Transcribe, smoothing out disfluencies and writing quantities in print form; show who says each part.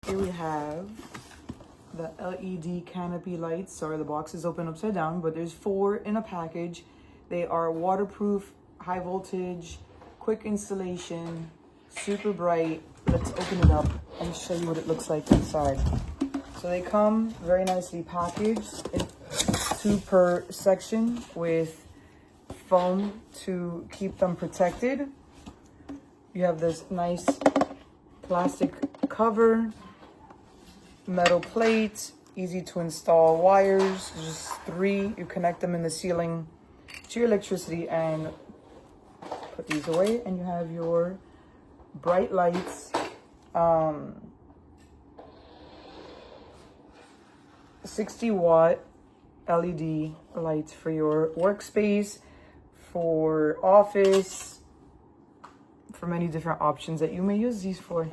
Speaker 1: Here we have the LED Canopy Lights. Sorry, the box is open upside down, but there's 4 in a package. They are waterproof, high voltage, quick installation, super bright. Let's open it up and show you what it looks like inside. So they come very nicely packaged in 2 per section with foam to keep them protected. You have this nice plastic cover, metal plate, easy to install wires, just 3. You connect them in the ceiling to your electricity and put these away, and you have your bright lights. 60-watt LED lights for your workspace, for office, for many different options that you may use these for.